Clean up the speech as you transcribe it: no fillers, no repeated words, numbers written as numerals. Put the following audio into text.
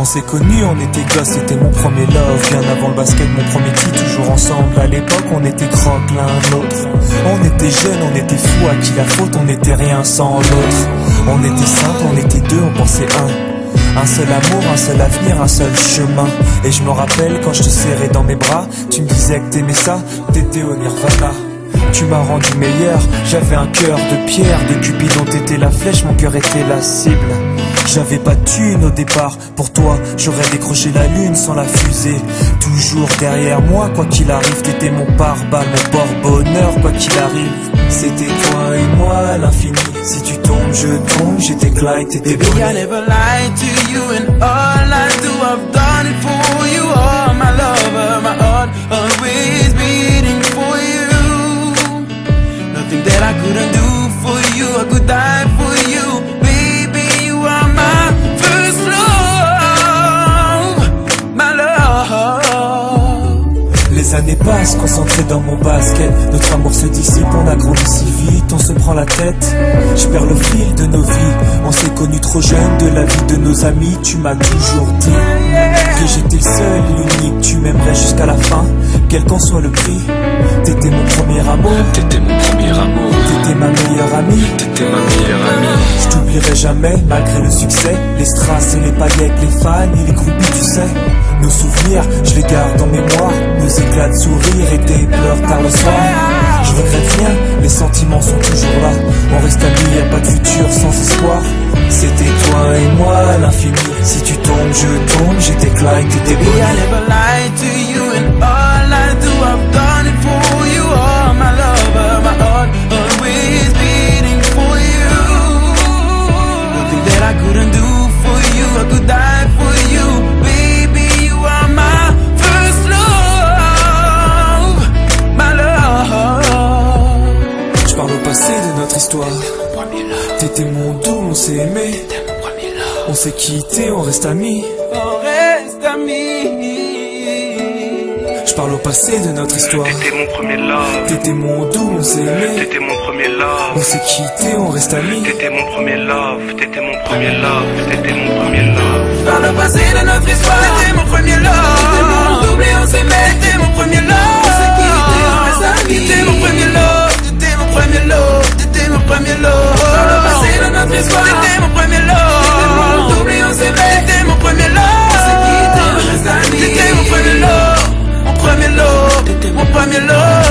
On s'est connus, on était gosses, c'était mon premier love. Bien avant le basket, mon premier titre, toujours ensemble. À l'époque, on était croque l'un l'autre. On était jeunes, on était fous, à qui la faute, on n'était rien sans l'autre. On était simples, on était deux, on pensait un seul amour, un seul avenir, un seul chemin. Et je me rappelle quand je te serrais dans mes bras, tu me disais que t'aimais ça, t'étais au Nirvana. Tu m'as rendu meilleur, j'avais un cœur de pierre. De Cupidon t'étais la flèche, mon cœur était la cible. J'avais pas de thune au départ, pour toi j'aurais décroché la lune sans la fusée. Toujours derrière moi, quoi qu'il arrive, t'étais mon pare-balles, mon porte-bonheur, quoi qu'il arrive. C'était toi et moi à l'infini. Si tu tombes, je tombe, j'étais Clyde, t'étais Bonnie. Baby, I never lied to you, and all I do, I've done it for you. Oh, my lover, my heart always beating for you. Nothing that I couldn't do for you, I could die for you. Baby, you are my first love, my love. Les années passent, concentrées dans mon basket. Notre amour se dissipe, on a grandi si vite, on se prend la tête. Je perds le fil de nos vies, on s'est connus trop jeunes. De la vie de nos amis, tu m'as toujours dit que j'étais le seul, l'unique. Tu m'aimerais jusqu'à la fin, quel qu'en soit le prix. T'étais mon premier amour, t'étais mon premier amour, t'étais ma meilleure amie, t'étais ma meilleure amie. Je t'oublierai jamais, malgré le succès. Les strass et les paillettes, les fans et les groupies, tu sais. Nos souvenirs, je les garde en mémoire. Nos éclats de sourire et tes pleurs tard le soir. Je regrette rien, les sentiments sont toujours là. On reste amis, y'a pas de futur sans espoir. C'était toi et moi à l'infini. Si tu tombes, je tombe, j'étais Clyde, t'étais Bonnie. Baby, I never lied to you, and all I do, I've done it for you. Oh, my lover, my heart always beating for you. Nothing that I couldn't do for you, I could die for you. Baby, you are my first love, my love. Je parle au passé de notre histoire. T'étais mon doux, on s'est aimé. On s'est quitté, on reste amis. On reste amis. Je parle au passé de notre histoire. T'étais mon premier love. T'étais mon doux, on s'est aimé. T'étais mon premier love. On s'est quitté, on reste amis. T'étais mon premier love. T'étais mon premier love. T'étais mon premier love. Par le passé de notre histoire, t'étais mon premier love. T'étais mon double et on s'aimait. T'étais mon premier love. On s'est quitté, on reste amis. T'étais mon premier love. T'étais mon premier love. T'étais mon premier love. Par le passé de notre histoire, t'étais mon premier love. T'étais mon double et on s'aimait. T'étais mon premier love. On s'est quitté, on reste amis. T'étais mon premier love. Mon premier love. T'étais mon premier love.